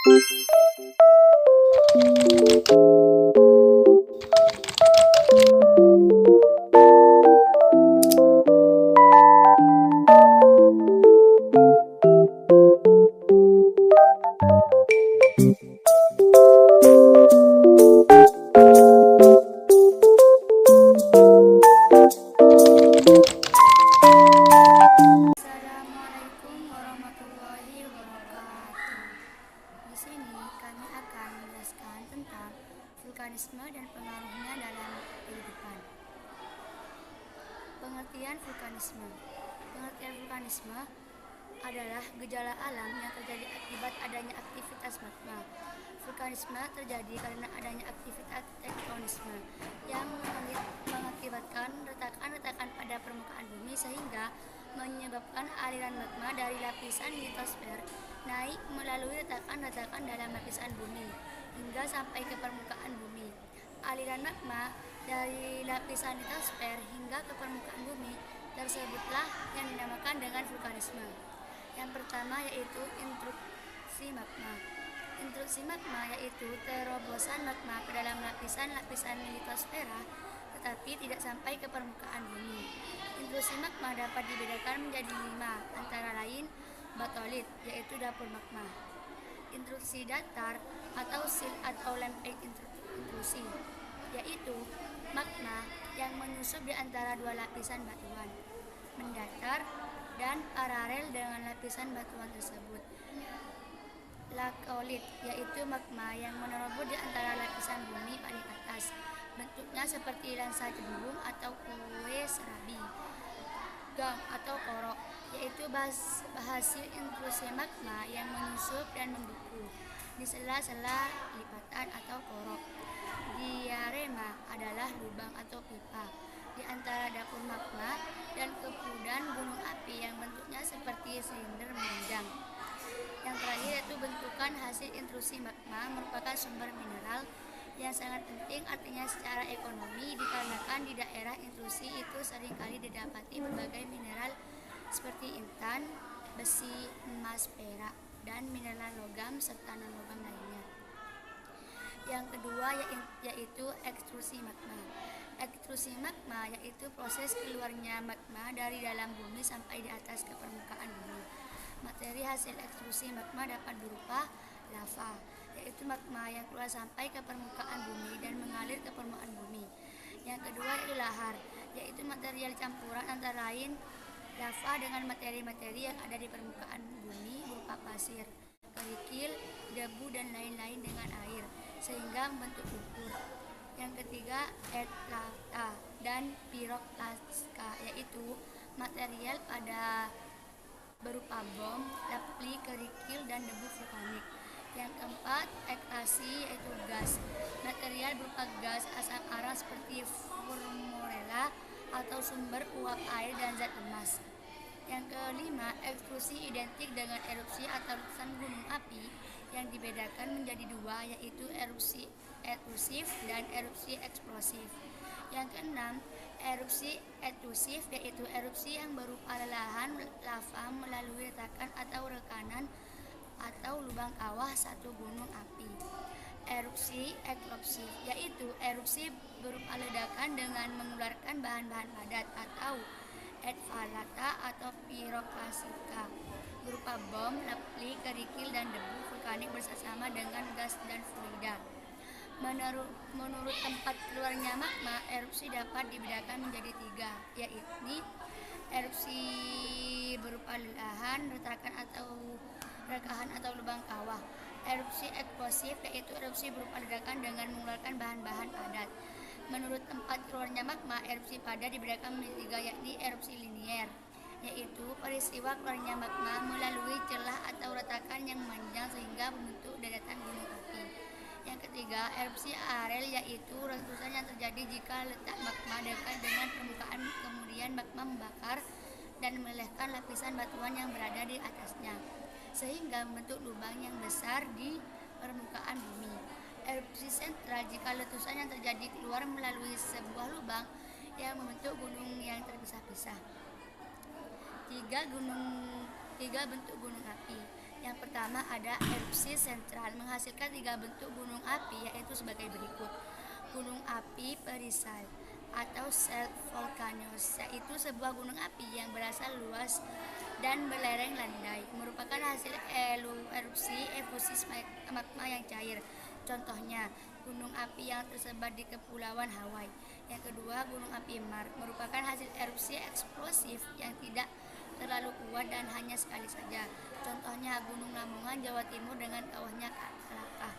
Assalamualaikum warahmatullahi wabarakatuh. Di sini kami akan menjelaskan tentang vulkanisme dan pengaruhnya dalam kehidupan. Pengertian vulkanisme. Pengertian vulkanisme adalah gejala alam yang terjadi akibat adanya aktivitas magma. Vulkanisme terjadi karena adanya aktivitas tektonisme yang mengakibatkan retakan-retakan pada permukaan bumi sehingga menyebabkan aliran magma dari lapisan litosfer naik melalui retakan-retakan dalam lapisan bumi hingga sampai ke permukaan bumi. Aliran magma dari lapisan litosfer hingga ke permukaan bumi tersebutlah yang dinamakan dengan vulkanisme. Yang pertama yaitu intrusi magma. Intrusi magma yaitu terobosan magma ke dalam lapisan-lapisan litosfera tetapi tidak sampai ke permukaan bumi. Intrusi magma dapat dibedakan menjadi 5, antara lain batolit yaitu dapur magma, intrusi datar atau sill atau lempeng intrusi yaitu magma yang menyusup di antara dua lapisan batuan, mendatar dan paralel dengan lapisan batuan tersebut. Lakolit yaitu magma yang menerobos di antara lapisan bumi paling atas, bentuknya seperti lensa cembung atau kue serabi. Gang atau korok yaitu hasil intrusi magma yang menyusup dan membeku di sela-sela lipatan atau korok. Diarema adalah lubang atau pipa di antara dapur magma dan kepudan gunung api yang bentuknya seperti silinder memanjang. Yang terakhir yaitu bentukan hasil intrusi magma merupakan sumber mineral yang sangat penting artinya secara ekonomi dikarenakan di daerah intrusi itu seringkali didapati berbagai mineral seperti intan, besi, emas, perak, dan mineral logam serta non-logam lainnya. Yang kedua yaitu ekstrusi magma. Ekstrusi magma yaitu proses keluarnya magma dari dalam bumi sampai di atas ke permukaan bumi. Materi hasil ekstrusi magma dapat berupa lava, yaitu magma yang keluar sampai ke permukaan bumi dan mengalir ke permukaan bumi. Yang kedua yaitu lahar, yaitu material campuran antara lain lava dengan materi-materi yang ada di permukaan bumi berupa pasir, kerikil, debu dan lain-lain dengan air sehingga membentuk lumpur. Yang ketiga lava dan piroklastika, yaitu material pada berupa bom, lepli, kerikil dan debu vulkanik. Yang keempat, eklasi yaitu gas. Material berupa gas asam arang seperti formorella atau sumber uap air dan zat emas. Yang kelima, eksklusi identik dengan erupsi atau letusan gunung api yang dibedakan menjadi dua yaitu erupsi etusif dan erupsi eksplosif. Yang keenam, erupsi etusif yaitu erupsi yang berupa lelahan lava melalui retakan atau rekanan atau lubang kawah satu gunung api. Erupsi eksplosif yaitu erupsi berupa ledakan dengan mengeluarkan bahan-bahan padat atau etvalata atau piroklastika berupa bom, lepli, kerikil dan debu vulkanik bersama dengan gas dan fluida. Menurut tempat keluarnya magma, erupsi dapat dibedakan menjadi 3, yaitu erupsi berupa lelahan, rekahan atau lubang kawah. Erupsi eksplosif yaitu erupsi berupa ledakan dengan mengeluarkan bahan-bahan padat. Menurut tempat keluarnya magma, erupsi padat dibedakan menjadi 3, yakni erupsi linier, yaitu peristiwa keluarnya magma melalui celah atau retakan yang memanjang sehingga membentuk deretan gunung api. Yang ketiga, erupsi areal yaitu letusan yang terjadi jika letak magma dekat dengan permukaan kemudian magma membakar dan melelehkan lapisan batuan yang berada di atasnya sehingga membentuk lubang yang besar di permukaan bumi. Erupsi sentral jika letusan yang terjadi keluar melalui sebuah lubang yang membentuk gunung yang terpisah-pisah. Tiga bentuk gunung api. Yang pertama ada erupsi sentral, menghasilkan 3 bentuk gunung api, yaitu sebagai berikut. Gunung api perisai atau self volcanoes, yaitu sebuah gunung api yang berasal luas dan berlereng landai, merupakan hasil erupsi efusi magma yang cair. Contohnya, gunung api yang tersebar di Kepulauan Hawaii. Yang kedua, gunung api Mars, merupakan hasil erupsi eksplosif yang tidak terlalu kuat dan hanya sekali saja. Contohnya, Gunung Lamongan, Jawa Timur dengan kawahnya Kelakah.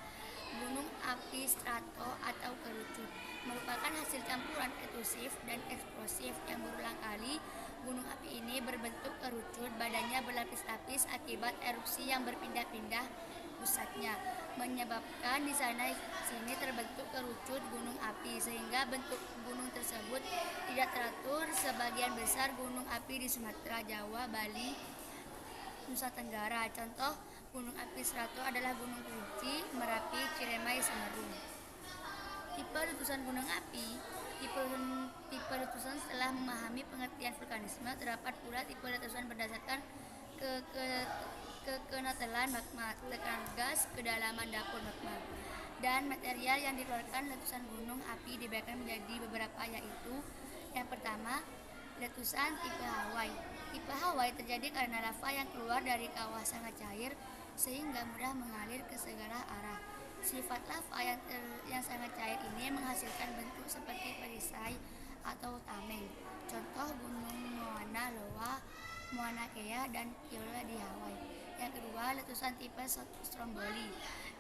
Gunung api strato atau kerucut, merupakan hasil campuran efusif dan eksplosif yang berulang kali. Gunung api ini berbentuk kerucut, badannya berlapis-lapis akibat erupsi yang berpindah-pindah pusatnya, menyebabkan di sana sini terbentuk kerucut gunung api, sehingga bentuk gunung tersebut tidak teratur. Sebagian besar gunung api di Sumatera, Jawa, Bali, Nusa Tenggara. Contoh gunung api strato adalah Gunung Kerinci, Merapi, Ciremai, Semeru. Tipe letusan gunung api. Tipe letusan setelah memahami pengertian vulkanisme, terdapat pula tipe letusan berdasarkan kekenatalan magma, tekanan gas, kedalaman dapur magma, dan material yang dikeluarkan letusan gunung api dibagi menjadi beberapa, yaitu yang pertama, letusan tipe Hawaii. Tipe Hawaii terjadi karena lava yang keluar dari kawah sangat cair sehingga mudah mengalir ke segala arah. Sifat lava yang sangat cair ini menghasilkan bentuk seperti perisai atau tameng. Contoh Gunung Mauna Loa, Mauna Kea, dan Kiola di Hawaii. Yang kedua, letusan tipe Stromboli.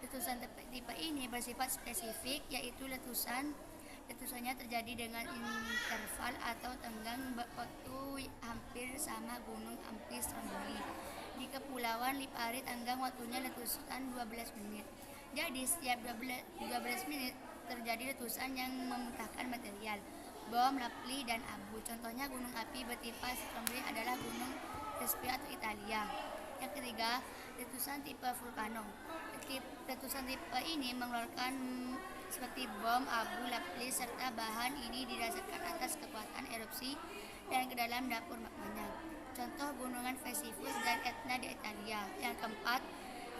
Letusan tipe ini bersifat spesifik, yaitu letusannya terjadi dengan interval atau tenggang waktu hampir sama gunung api Stromboli. Di Kepulauan Lipari, tenggang waktunya letusan 12 menit. Jadi setiap 12 menit terjadi letusan yang memuntahkan material, bom, lapli, dan abu. Contohnya gunung api bertipe Stromboli adalah Gunung Vesuvius atau Italia. Yang ketiga, letusan tipe vulkano. Letusan tipe ini mengeluarkan seperti bom, abu, lapli, serta bahan ini didasarkan atas kekuatan erupsi dan ke dalam dapur magmanya. Contoh gunungan Vesuvius dan Etna di Italia. Yang keempat,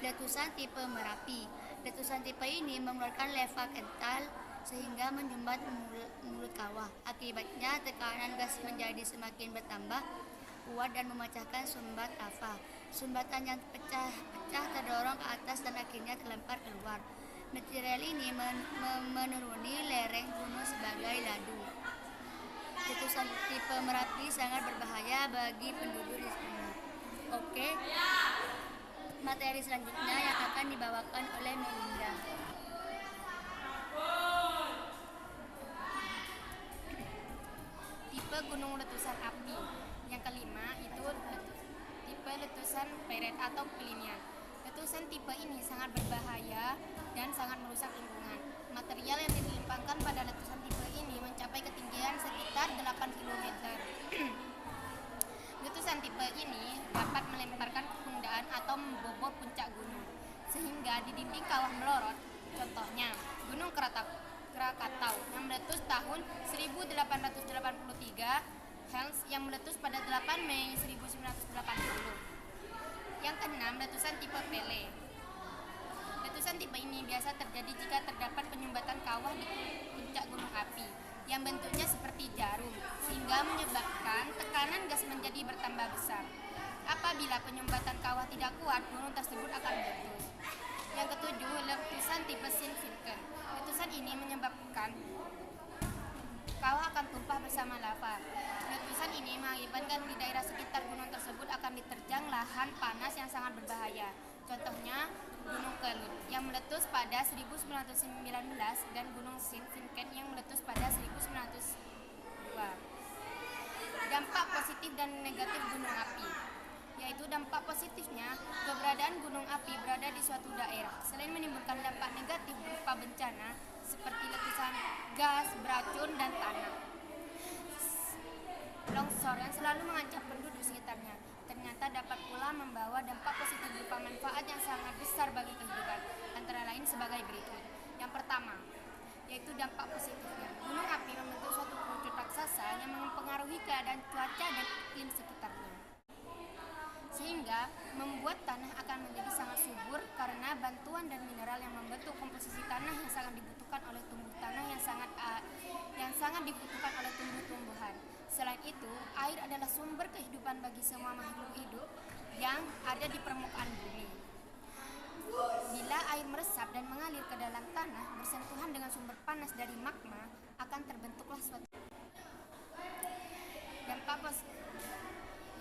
letusan tipe Merapi. Letusan tipe ini mengeluarkan lava kental sehingga menyumbat mulut kawah. Akibatnya tekanan gas menjadi semakin bertambah kuat dan memecahkan sumbat lava. Sumbatan yang pecah terdorong ke atas dan akhirnya terlempar keluar. Material ini menuruni lereng gunung sebagai ladu. Letusan tipe Merapi sangat berbahaya bagi penduduk di sana. Oke, materi selanjutnya yang akan dibawakan oleh Melinda. Tipe gunung letusan api. Yang kelima itu tipe letusan peret atau pelinian. Letusan tipe ini sangat berbahaya dan sangat merusak lingkungan. Material yang dilimpahkan pada letusan tipe ini mencapai ketinggian sekitar 8 km. Letusan tipe ini dapat melemparkan kepundaan atau membobol puncak gunung, sehingga di dinding kawah melorot. Contohnya, Gunung Krakatau yang meletus tahun 1883, Hells yang meletus pada 8 Mei 1980. Yang keenam, letusan tipe Pele. Letusan tipe ini biasa terjadi jika terdapat penyumbatan kawah di puncak gunung api yang bentuknya seperti jarum, sehingga menyebabkan tekanan gas menjadi bertambah besar. Apabila penyumbatan kawah tidak kuat, gunung tersebut akan meletus. Yang ketujuh, letusan tipe Sint-Vinken. Letusan ini menyebabkan kawah akan tumpah bersama lava. Letusan ini mengakibatkan di daerah sekitar gunung tersebut akan diterjang lahan panas yang sangat berbahaya. Contohnya Gunung Kelut yang meletus pada 1919 dan Gunung Sint-Vinken yang meletus pada 1902. Dampak positif dan negatif gunung api, yaitu dampak positifnya, keberadaan gunung api berada di suatu daerah selain menimbulkan dampak negatif berupa bencana seperti letusan gas, beracun, dan tanah longsor yang selalu mengancam penduduk sekitarnya, ternyata dapat pula membawa dampak positif berupa manfaat yang sangat besar bagi kehidupan, antara lain sebagai berikut. Yang pertama, yaitu dampak positifnya. Gunung api membentuk suatu kerucut raksasa yang mempengaruhi keadaan cuaca dan iklim sekitarnya. sehingga membuat tanah akan menjadi sangat subur karena bantuan dan mineral yang membentuk komposisi tanah yang sangat dibutuhkan oleh tumbuh tanah yang sangat dibutuhkan oleh tumbuh-tumbuhan. Selain itu, air adalah sumber kehidupan bagi semua makhluk hidup yang ada di permukaan bumi. Bila air meresap dan mengalir ke dalam tanah bersentuhan dengan sumber panas dari magma, akan terbentuklah suatu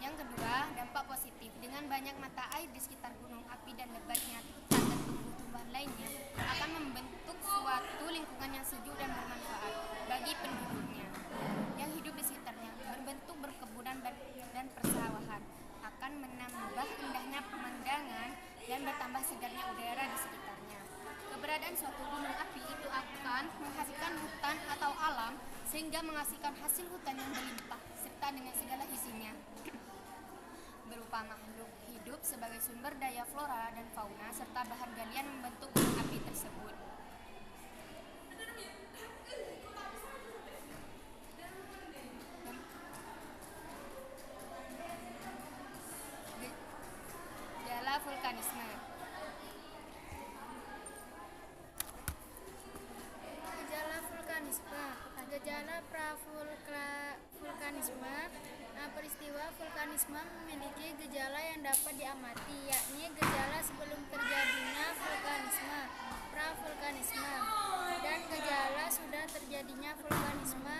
Yang kedua, dampak positif. Dengan banyak mata air di sekitar gunung api dan lebatnya hutan dan tumbuh-tumbuhan lainnya akan membentuk suatu lingkungan yang sejuk dan bermanfaat bagi penduduknya yang hidup di sekitarnya. Berbentuk berkebunan dan persawahan akan menambah indahnya pemandangan dan bertambah segarnya udara di sekitarnya. Keberadaan suatu gunung api itu akan menghasilkan hutan atau alam sehingga menghasilkan hasil hutan yang berlimpah serta dengan segala isinya berupa makhluk hidup sebagai sumber daya flora dan fauna serta bahan galian membentuk gunung api tersebut. Gejala vulkanisme. Gejala vulkanisme. Gejala pravulkanisme. Peristiwa vulkanisme memiliki gejala yang dapat diamati, yakni gejala sebelum terjadinya vulkanisme, pravulkanisme, dan gejala sudah terjadinya vulkanisme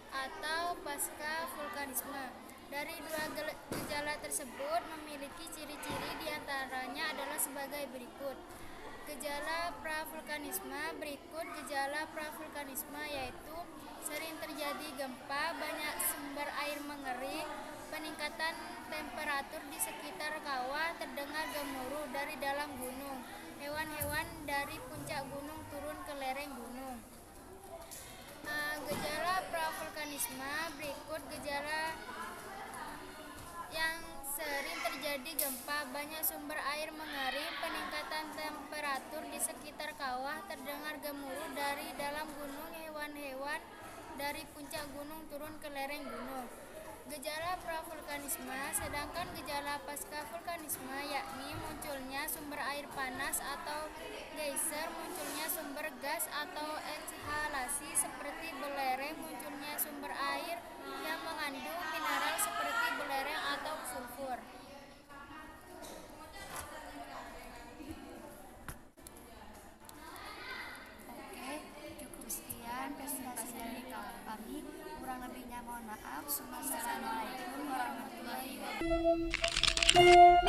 atau pasca vulkanisme. Dari dua gejala tersebut memiliki ciri-ciri, diantaranya adalah sebagai berikut. Gejala pravulkanisme. Berikut gejala pravulkanisme yaitu sering terjadi gempa, banyak sumber air mengering, peningkatan temperatur di sekitar kawah, terdengar gemuruh dari dalam gunung, hewan-hewan dari puncak gunung turun ke lereng gunung. Gejala pravulkanisme. Berikut gejala yang sering terjadi gempa, banyak sumber air mengering, peningkatan temperatur di sekitar kawah, terdengar gemuruh dari dalam gunung, hewan-hewan dari puncak gunung turun ke lereng gunung. Gejala pravulkanisme. Sedangkan gejala pasca vulkanisme yakni munculnya sumber air panas atau geyser, munculnya sumber gas atau ekshalasi seperti belerang, munculnya sumber air yang mengandung mineral seperti belerang atau sulfur. Oke, cukup sekian presentasi dari kami. Kurang lebihnya mohon maaf. Wassalamualaikum warahmatullahi wabarakatuh.